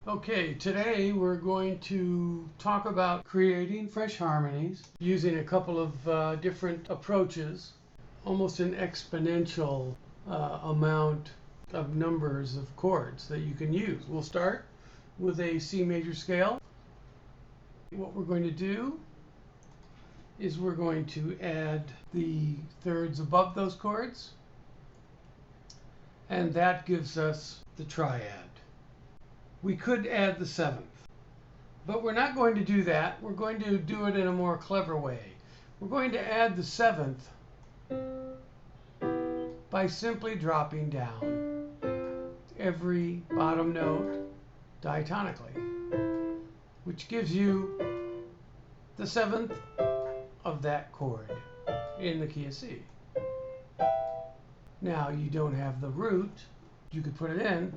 Okay, today we're going to talk about creating fresh harmonies using a couple of different approaches, almost an exponential amount of numbers of chords that you can use. We'll start with a C major scale. What we're going to do is we're going to add the thirds above those chords, and that gives us the triad. We could add the seventh, but we're not going to do that. We're going to do it in a more clever way. We're going to add the seventh by simply dropping down every bottom note diatonically, which gives you the seventh of that chord in the key of C. Now you don't have the root, you could put it in.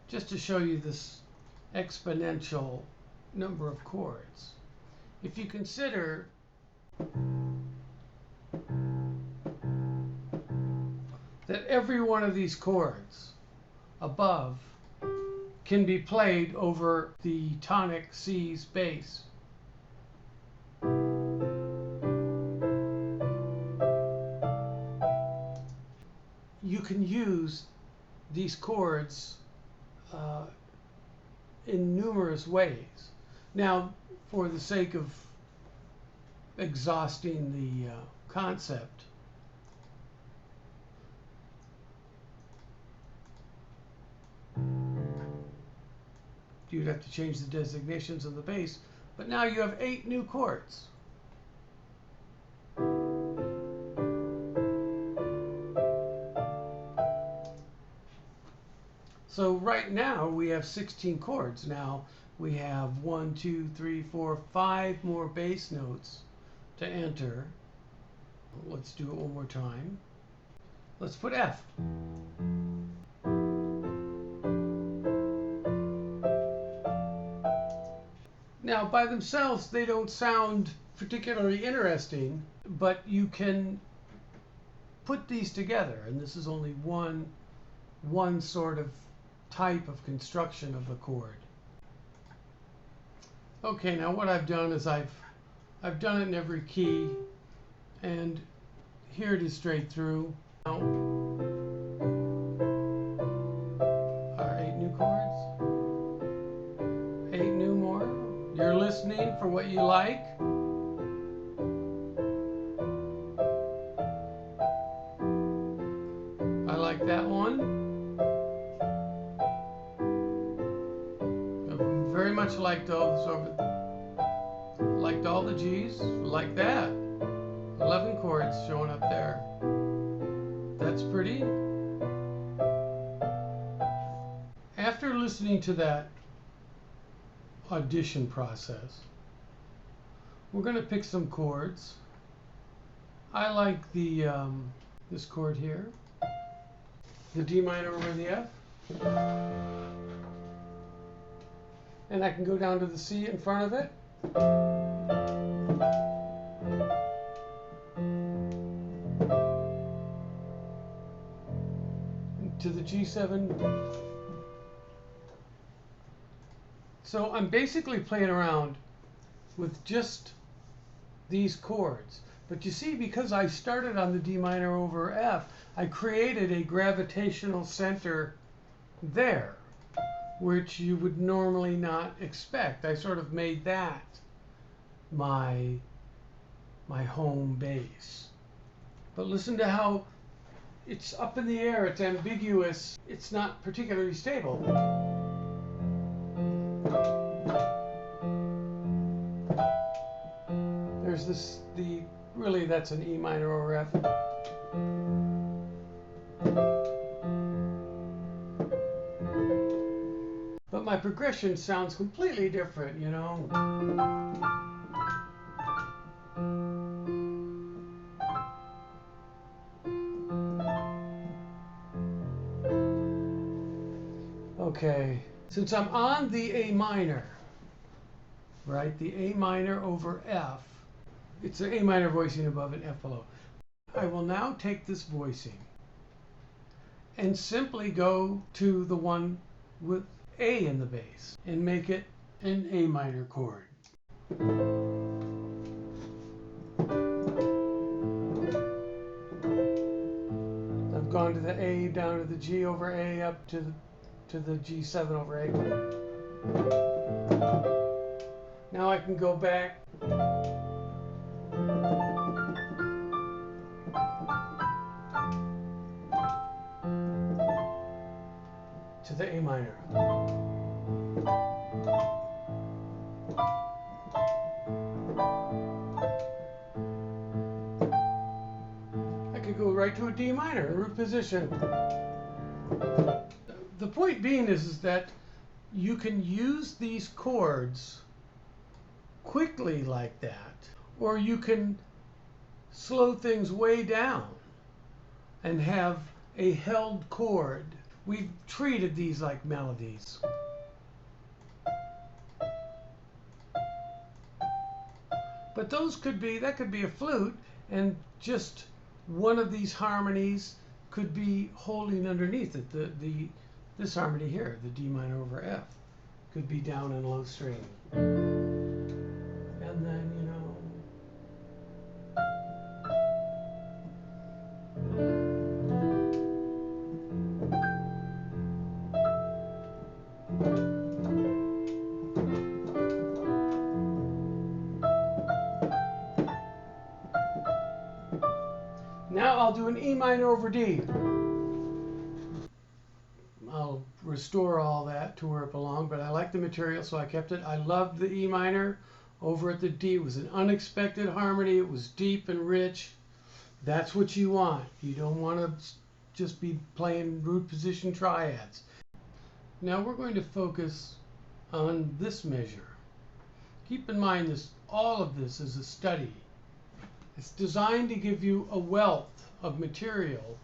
Just to show you this exponential number of chords. If you consider that every one of these chords above can be played over the tonic C's bass, you can use these chords in numerous ways. Now, for the sake of exhausting the concept, you'd have to change the designations of the bass, but now you have 8 new chords. So right now we have 16 chords. Now we have 1, 2, 3, 4, 5 more bass notes to enter. Let's do it one more time. Let's put F. Now by themselves they don't sound particularly interesting, but you can put these together, and this is only one sort of type of construction of the chord. Okay, now what I've done is I've done it in every key, and here it is straight through. Now our 8 new chords, 8 new more. You're listening for what you like. I like that one. Very much liked those liked all the G's, like that. 11 chords showing up there. That's pretty. After listening to that audition process, we're going to pick some chords. I like the this chord here, the D minor over the F. And I can go down to the C in front of it. To the G7. So I'm basically playing around with just these chords. But you see, because I started on the D minor over F, I created a gravitational center there, which you would normally not expect. I sort of made that my home base. But listen to how it's up in the air, it's ambiguous, it's not particularly stable. There's this, really that's an E minor over F. But my progression sounds completely different, you know. Okay, since I'm on the A minor, right, the A minor over F, It's an A minor voicing above an F below. I will now take this voicing and simply go to the one with A in the bass and make it an A minor chord. I've gone to the A, down to the G over A, up to the G7 over A. Now I can go back to the A minor. I could go right to a D minor, root position. The point being is that you can use these chords quickly like that, or you can slow things way down and have a held chord. We've treated these like melodies. But that could be a flute, and just one of these harmonies could be holding underneath it. This harmony here, the D minor over F, could be down in low string. And then, now I'll do an E minor over D. I'll restore all that to where it belonged, but I like the material, so I kept it. I loved the E minor over at the D. It was an unexpected harmony. It was deep and rich. That's what you want. You don't want to just be playing root position triads. Now we're going to focus on this measure. Keep in mind all of this is a study. It's designed to give you a wealth of material,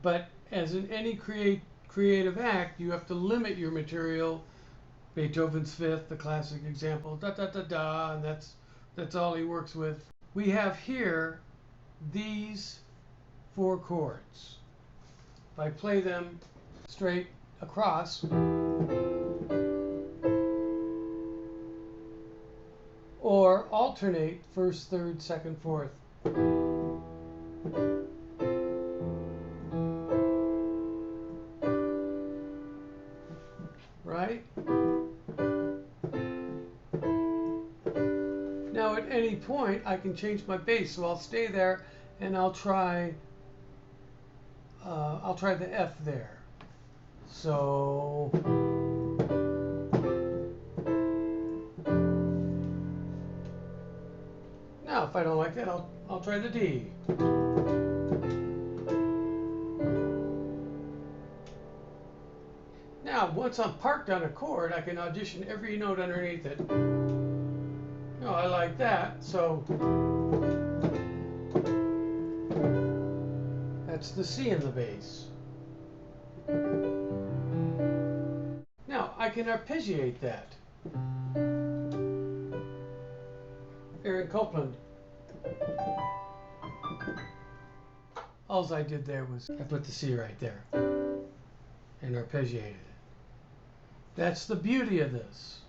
but as in any creative act, you have to limit your material. Beethoven's Fifth, the classic example, da da da da, and that's all he works with. We have here these 4 chords. If I play them straight across, or alternate first, third, second, fourth. Right? Now at any point I can change my bass, so I'll stay there and I'll try the F there. So now if I don't like that, I'll try the D. Now, once I'm parked on a chord, I can audition every note underneath it. Oh, I like that, so that's the C in the bass. Now, I can arpeggiate that. Aaron Copland. All I did there was I put the C right there and arpeggiated it. That's the beauty of this.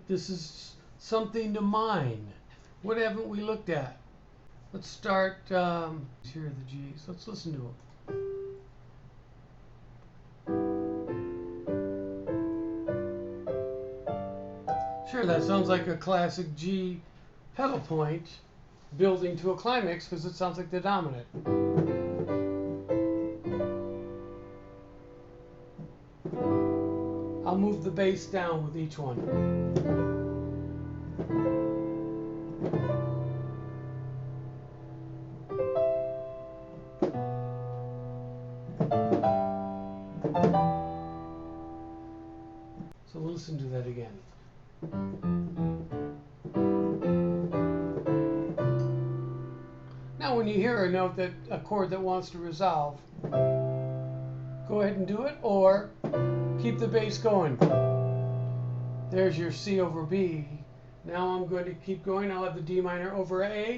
This is something to mine. What haven't we looked at? Let's start, here are the G's. Let's listen to them. Sure, that sounds like a classic G pedal point building to a climax because it sounds like the dominant. I'll move the bass down with each one. So we'll listen to that again. Now when you hear a chord that wants to resolve, go ahead and do it, or keep the bass going. There's your C over B, Now I'm going to keep going. I'll have the D minor over A,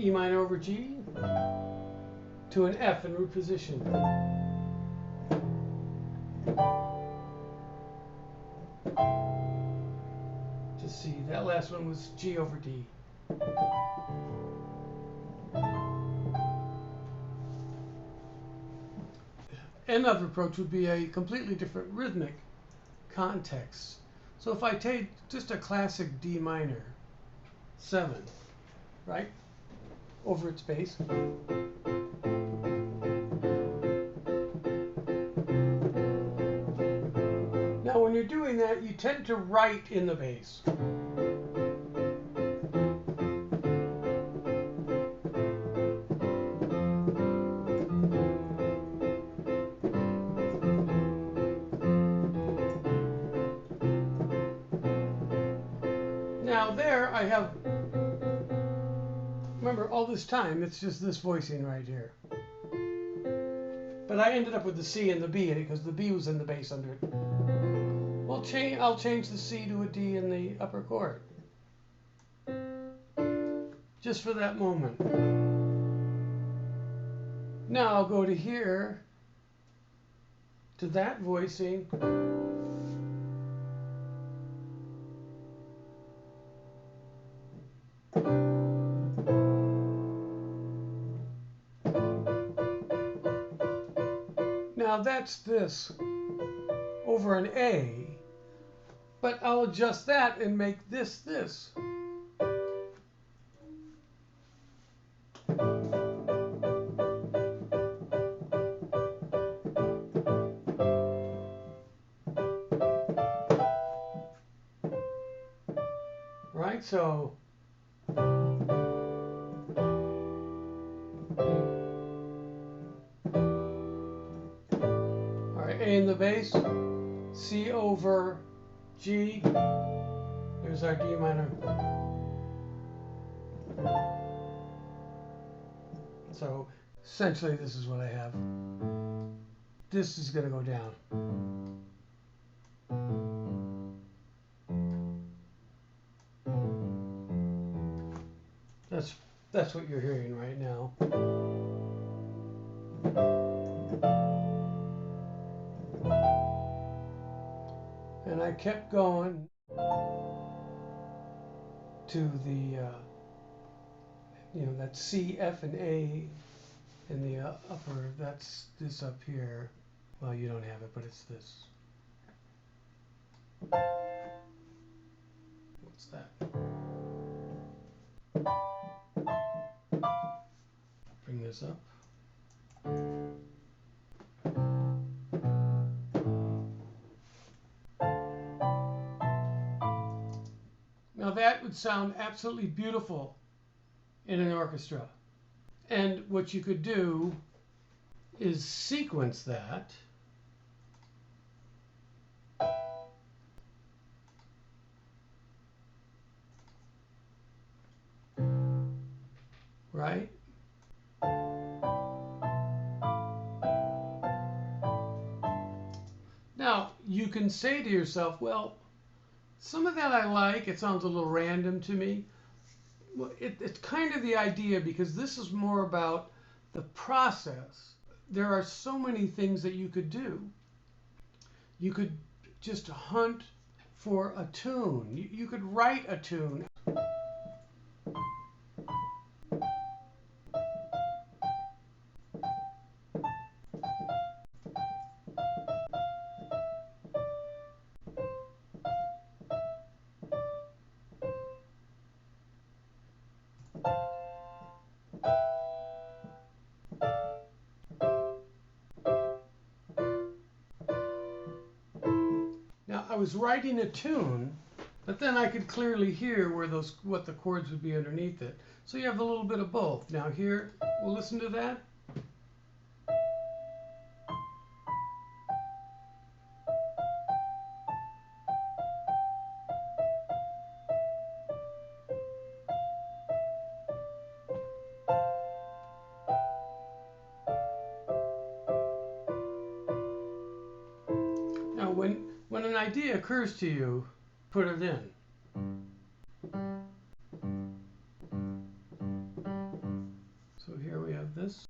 E minor over G, to an F in root position. Just see, that last one was G over D. Another approach would be a completely different rhythmic context. So if I take just a classic D minor 7, right, over its bass. Now when you're doing that, you tend to write in the bass. Now there I have, remember all this time it's just this voicing right here. But I ended up with the C and the B in it because the B was in the bass under it. Well, I'll change the C to a D in the upper chord. Just for that moment. Now I'll go to here, to that voicing. Now that's this over an A, but I'll adjust that and make this this. Right, so A in the bass, C over G, there's our D minor. So essentially this is what I have. This is going to go down. That's what you're hearing right now. And I kept going to the, that C, F, and A in the upper. That's this up here. Well, you don't have it, but it's this. What's that? Bring this up. Now that would sound absolutely beautiful in an orchestra. And what you could do is sequence that. Right? Now, you can say to yourself, well, some of that I like, it sounds a little random to me. Well, it's kind of the idea, because this is more about the process. There are so many things that you could do. You could just hunt for a tune. You could write a tune. Now, I was writing a tune, but then I could clearly hear what the chords would be underneath it. So you have a little bit of both. Now here, we'll listen to that. Now, when an idea occurs to you, put it in. So here we have this.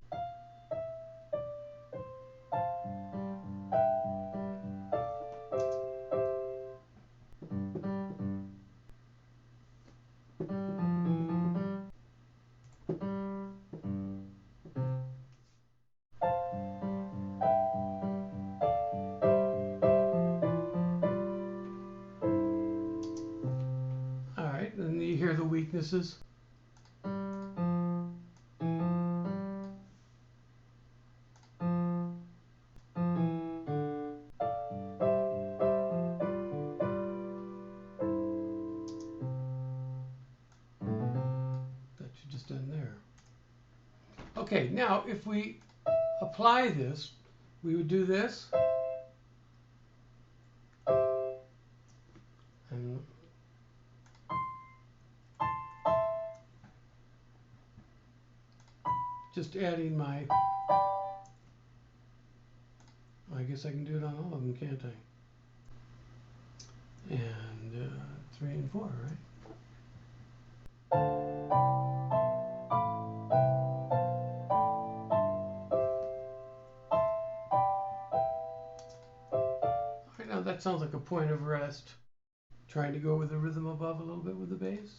All right, and you hear the weaknesses. Just done there. Okay, now if we apply this, we would do this. And just adding my, I guess I can do it on all of them, can't I? And 3 and 4, right? Now that sounds like a point of rest. Trying to go with the rhythm above a little bit with the bass.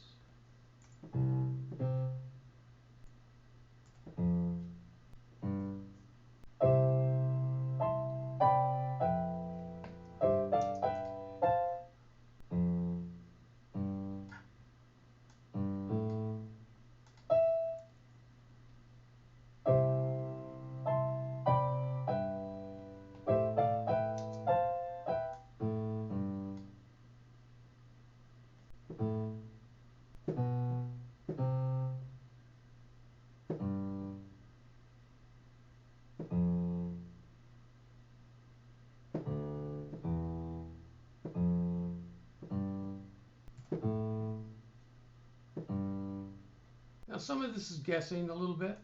Now some of this is guessing a little bit.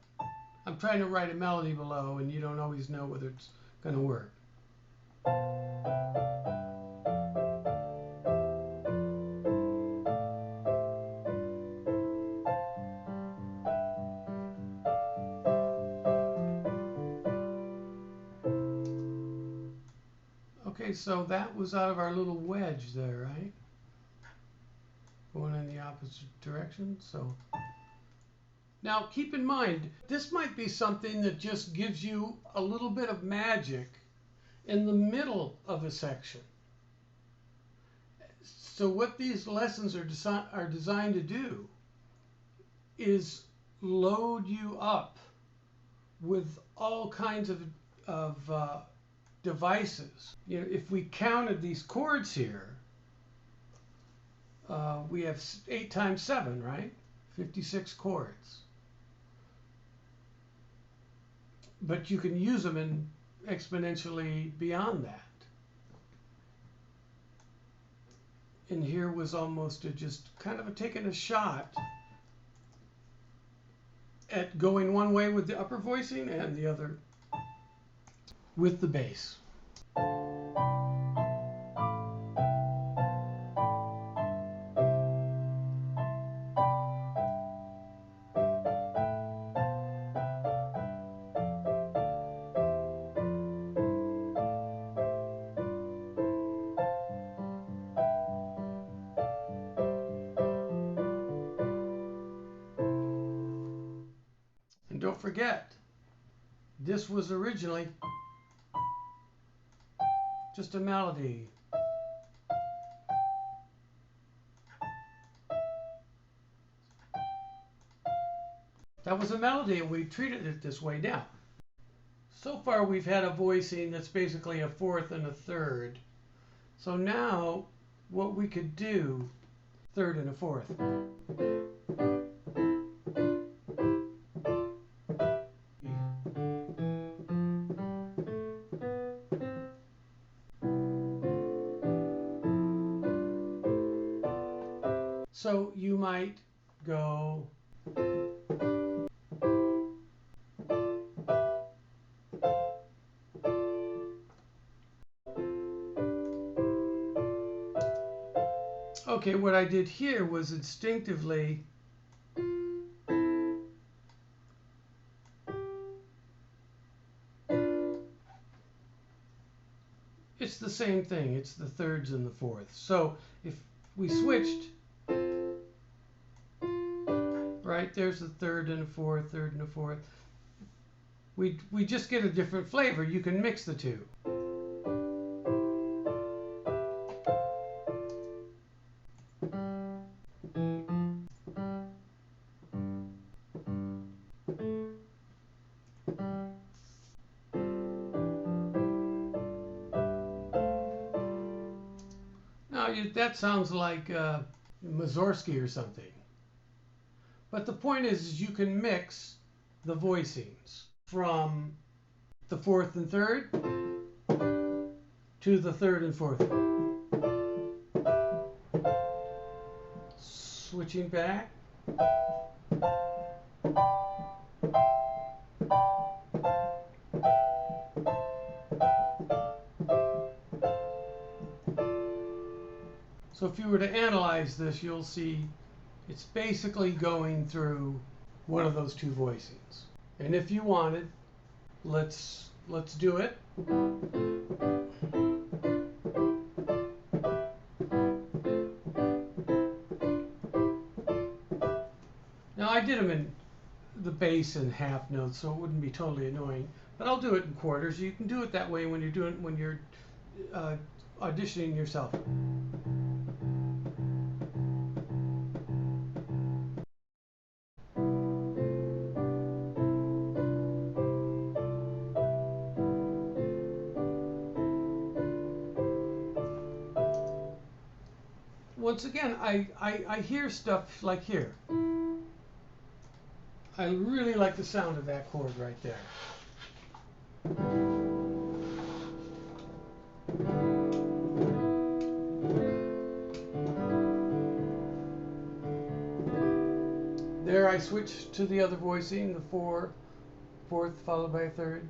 I'm trying to write a melody below and you don't always know whether it's going to work. Okay, so that was out of our little wedge there, right? Going in the opposite direction, so. Now keep in mind, this might be something that just gives you a little bit of magic in the middle of a section. So what these lessons are designed to do is load you up with all kinds of devices. You know, if we counted these chords here, we have 8 times 7, right? 56 chords. But you can use them in exponentially beyond that. And here was almost just kind of taking a shot at going one way with the upper voicing and the other with the bass. And don't forget, this was originally just a melody. That was a melody and we treated it this way. Now, so far we've had a voicing that's basically a fourth and a third. So now what we could do, third and a fourth. So you might go Okay, what I did here was instinctively it's the same thing. It's the thirds and the fourths. So if we switched, right, there's the third and a fourth, third and a fourth. We just get a different flavor. You can mix the two. Now that sounds like Mussorgsky or something. But the point is you can mix the voicings from the fourth and third to the third and fourth. Switching back. So if you were to analyze this, you'll see it's basically going through one of those two voicings. And if you wanted, let's do it. Now I did them in the bass and half notes, so it wouldn't be totally annoying. But I'll do it in quarters. You can do it that way when you're auditioning yourself. Once again, I hear stuff like here. I really like the sound of that chord right there. There I switch to the other voicing, the fourth followed by a third.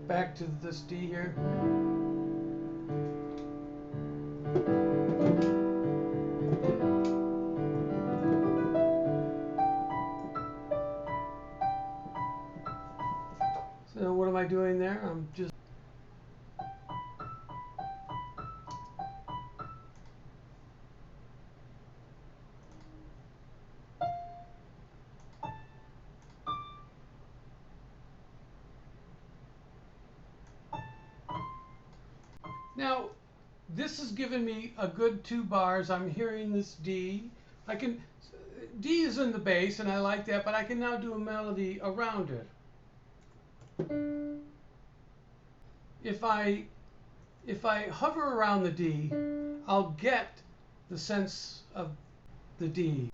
Back to this D here. So what am I doing there? I'm just now this has given me a good 2 bars. I'm hearing this D. D is in the bass and I like that, but I can now do a melody around it. If I hover around the D, I'll get the sense of the D.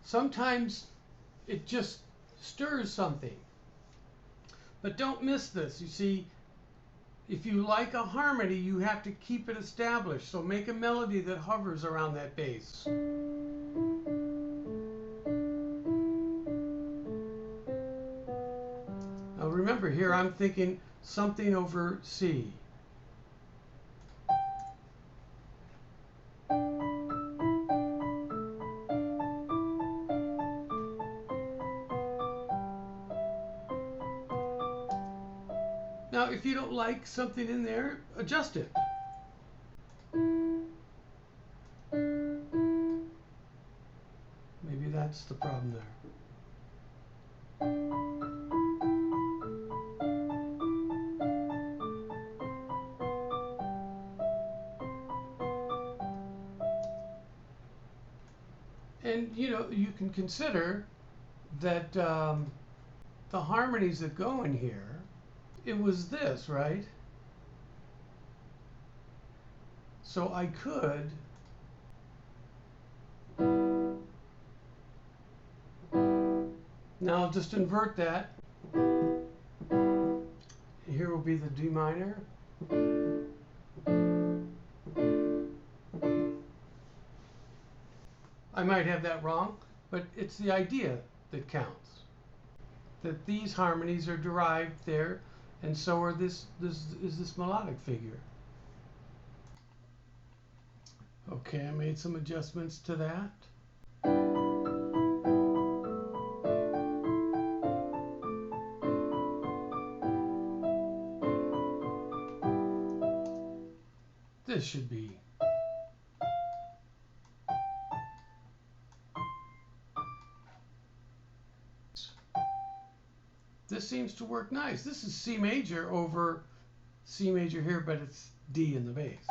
Sometimes it just stirs something. But don't miss this. You see, if you like a harmony, you have to keep it established. So make a melody that hovers around that bass. Now remember, here I'm thinking something over C. Now, if you don't like something in there, adjust it. Maybe that's the problem there. And, you know, you can consider that the harmonies that go in here, it was this, right? So I could now I'll just invert that. Here will be the D minor. I might have that wrong, but it's the idea that counts. That these harmonies are derived there, and so are this melodic figure. Okay, I made some adjustments to that. This should be. This seems to work nice. This is C major over C major here, but it's D in the bass.